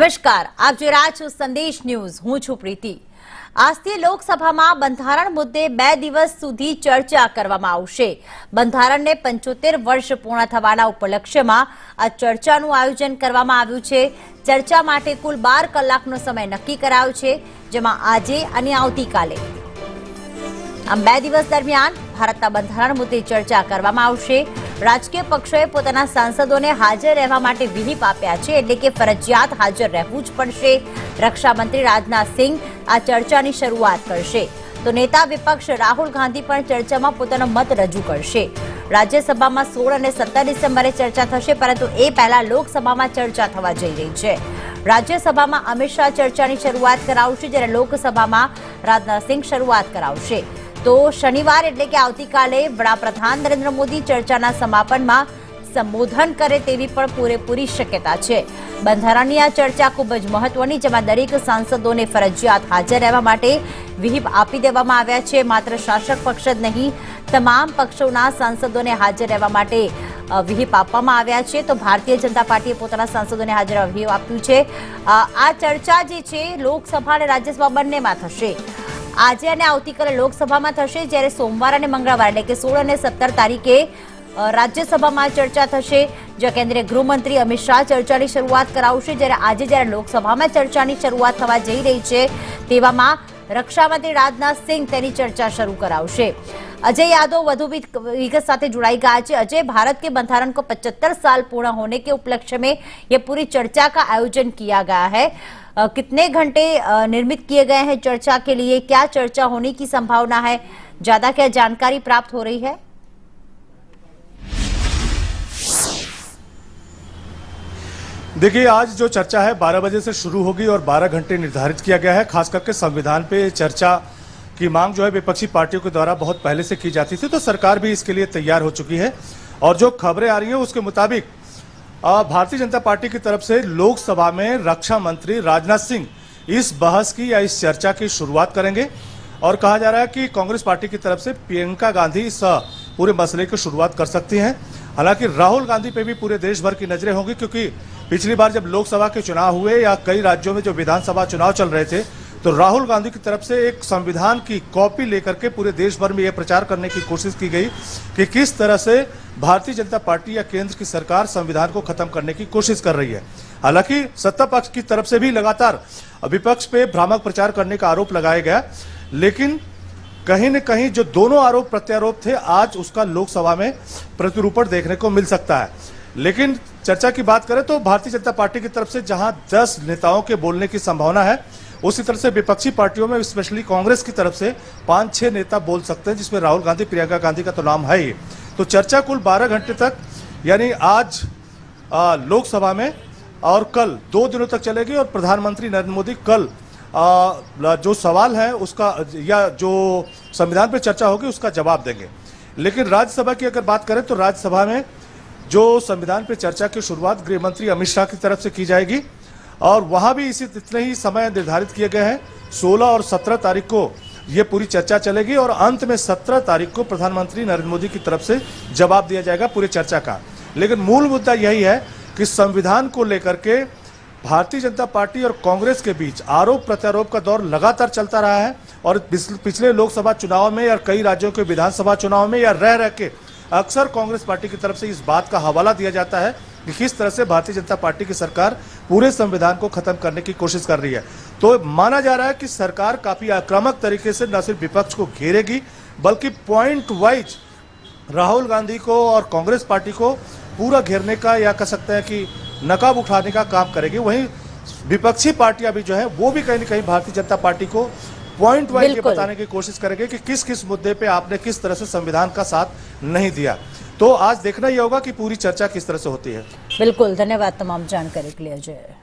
નમસ્કાર, આપ જોઈ રહ્યા છો સંદેશ ન્યૂઝ. હું છું પ્રીતિ. આજથી લોકસભામાં બંધારણ મુદ્દે 2 દિવસ સુધી ચર્ચા કરવામાં આવશે. બંધારણને 75 વર્ષ પૂર્ણ થવાના ઉપલક્ષ્યમાં આ ચર્ચાનું આયોજન કરવામાં આવ્યું છે. ચર્ચા માટે કુલ 12 કલાકનો સમય નક્કી કરાયો છે, જેમાં આજે અને આવતીકાલે આમ 2 દિવસ દરમિયાન ભારતના બંધારણ મુદ્દે ચર્ચા કરવામાં આવશે. રાજકીય પક્ષોએ પોતાના સાંસદોને હાજર રહેવા માટે વિહીપ આપ્યા છે, એટલે કે ફરજિયાત હાજર રહેવું જ પડશે. રક્ષામંત્રી રાજનાથ સિંહ આ ચર્ચાની શરૂઆત કરશે, તો નેતા વિપક્ષ રાહુલ ગાંધી પણ ચર્ચામાં પોતાનો મત રજૂ કરશે. રાજ્યસભામાં 16 અને 17 ડિસેમ્બરે ચર્ચા થશે, પરંતુ એ પહેલા લોકસભામાં ચર્ચા થવા જઈ રહી છે. રાજ્યસભામાં અમિત શાહ ચર્ચાની શરૂઆત કરાવશે, જ્યારે લોકસભામાં રાજનાથ સિંહ શરૂઆત કરાવશે. તો શનિવાર એટલે કે આવતીકાલે વડાપ્રધાન નરેન્દ્ર મોદી ચર્ચાના સમાપનમાં સંબોધન કરે તેવી પણ પૂરેપૂરી શક્યતા છે. બંધારણની આ ચર્ચા ખૂબ જ મહત્વની, જેમાં દરેક સાંસદોને ફરજિયાત હાજર રહેવા માટે વિહીપ આપી દેવામાં આવ્યા છે. માત્ર શાસક પક્ષ જ નહીં, તમામ પક્ષોના સાંસદોને હાજર રહેવા માટે વિહીપ આપવામાં આવ્યા છે. તો ભારતીય જનતા પાર્ટીએ પોતાના સાંસદોને હાજર રહેવા વિહીપ આપ્યું છે. આ ચર્ચા જે છે લોકસભા અને રાજ્યસભા બંનેમાં થશે. આજે અને આવતીકાલે લોકસભામાં થશે, જ્યારે સોમવાર અને મંગળવાર એટલે કે 16 અને 17 તારીખે રાજ્યસભામાં ચર્ચા થશે, જ્યાં કેન્દ્રીય ગૃહમંત્રી અમિત શાહ ચર્ચાની શરૂઆત કરાવશે. જ્યારે લોકસભામાં ચર્ચાની શરૂઆત થવા જઈ રહી છે, તેવામાં રક્ષામંત્રી રાજનાથ સિંહ તેની ચર્ચા શરૂ કરાવશે. अजय यादव વધુ विगत साथ जुड़ाई गया है. अजय, भारत के बंधारण को 75 साल पूर्ण होने के उपलक्ष्य में ये पूरी चर्चा का आयोजन किया गया है. कितने घंटे निर्मित किए गए हैं चर्चा के लिए? क्या चर्चा होने की संभावना है? ज्यादा क्या जानकारी प्राप्त हो रही है? देखिए, आज जो चर्चा है 12 बजे से शुरू होगी और 12 घंटे निर्धारित किया गया है. खास करके संविधान पे चर्चा की मांग जो है विपक्षी पार्टियों के द्वारा बहुत पहले से की जाती थी, तो सरकार भी इसके लिए तैयार हो चुकी है. और जो खबरें आ रही हैं उसके मुताबिक भारतीय जनता पार्टी की तरफ से लोकसभा में रक्षा मंत्री राजनाथ सिंह इस बहस की या इस चर्चा की शुरुआत करेंगे. और कहा जा रहा है कि कांग्रेस पार्टी की तरफ से प्रियंका गांधी इस पूरे मसले की शुरुआत कर सकती हैं. हालांकि राहुल गांधी पे भी पूरे देश भर की नजरें होंगी, क्योंकि पिछली बार जब लोकसभा के चुनाव हुए या कई राज्यों में जो विधानसभा चुनाव चल रहे थे, तो राहुल गांधी की तरफ से एक संविधान की कॉपी लेकर के पूरे देश भर में यह प्रचार करने की कोशिश की गई कि किस तरह से भारतीय जनता पार्टी या केंद्र की सरकार संविधान को खत्म करने की कोशिश कर रही है. हालांकि सत्ता पक्ष की तरफ से भी लगातार विपक्ष पे भ्रामक प्रचार करने का आरोप लगाया गया, लेकिन कहीं न कहीं जो दोनों आरोप प्रत्यारोप थे, आज उसका लोकसभा में प्रतिरूपण देखने को मिल सकता है. लेकिन चर्चा की बात करें तो भारतीय जनता पार्टी की तरफ से जहां 10 नेताओं के बोलने की संभावना है, उसी तरह से विपक्षी पार्टियों में स्पेशली कांग्रेस की तरफ से 5-6 नेता बोल सकते हैं, जिसमें राहुल गांधी, प्रियंका गांधी का तो नाम है ही. तो चर्चा कुल 12 घंटे तक, यानी आज लोकसभा में और कल 2 दिनों तक चलेगी. और प्रधानमंत्री नरेंद्र मोदी कल जो सवाल है उसका या जो संविधान पर चर्चा होगी उसका जवाब देंगे. लेकिन राज्यसभा की अगर बात करें तो राज्यसभा में जो संविधान पर चर्चा की शुरुआत गृह मंत्री अमित शाह की तरफ से की जाएगी, और वहां भी इतने ही समय निर्धारित किए गए हैं. 16 और 17 तारीख को यह पूरी चर्चा चलेगी, और अंत में 17 तारीख को प्रधानमंत्री नरेंद्र मोदी की तरफ से जवाब दिया जाएगा पूरी चर्चा का. लेकिन मूल मुद्दा यही है कि संविधान को लेकर के भारतीय जनता पार्टी और कांग्रेस के बीच आरोप प्रत्यारोप का दौर लगातार चलता रहा है. और पिछले लोकसभा चुनाव में या कई राज्यों के विधानसभा चुनाव में या रह के अक्सर कांग्रेस पार्टी की तरफ से इस बात का हवाला दिया जाता है कि किस तरह से भारतीय जनता पार्टी की सरकार पूरे संविधान को खत्म करने की कोशिश कर रही है. तो माना जा रहा है कि सरकार काफी आक्रामक तरीके से न सिर्फ विपक्ष को घेरेगी, बल्कि पॉइंट वाइज राहुल गांधी को और कांग्रेस पार्टी को पूरा घेरने का, या कह सकते हैं कि नकाब उठाने का काम करेगी. वहीं विपक्षी पार्टियां भी जो है वो भी कहीं न कहीं भारतीय जनता पार्टी को पॉइंट वाइज बताने की कोशिश करेंगे कि किस किस मुद्दे पे आपने किस तरह से संविधान का साथ नहीं दिया. तो आज देखना ही होगा कि पूरी चर्चा किस तरह से होती है. बिल्कुल, धन्यवाद तमाम जानकारी के लिए अजय.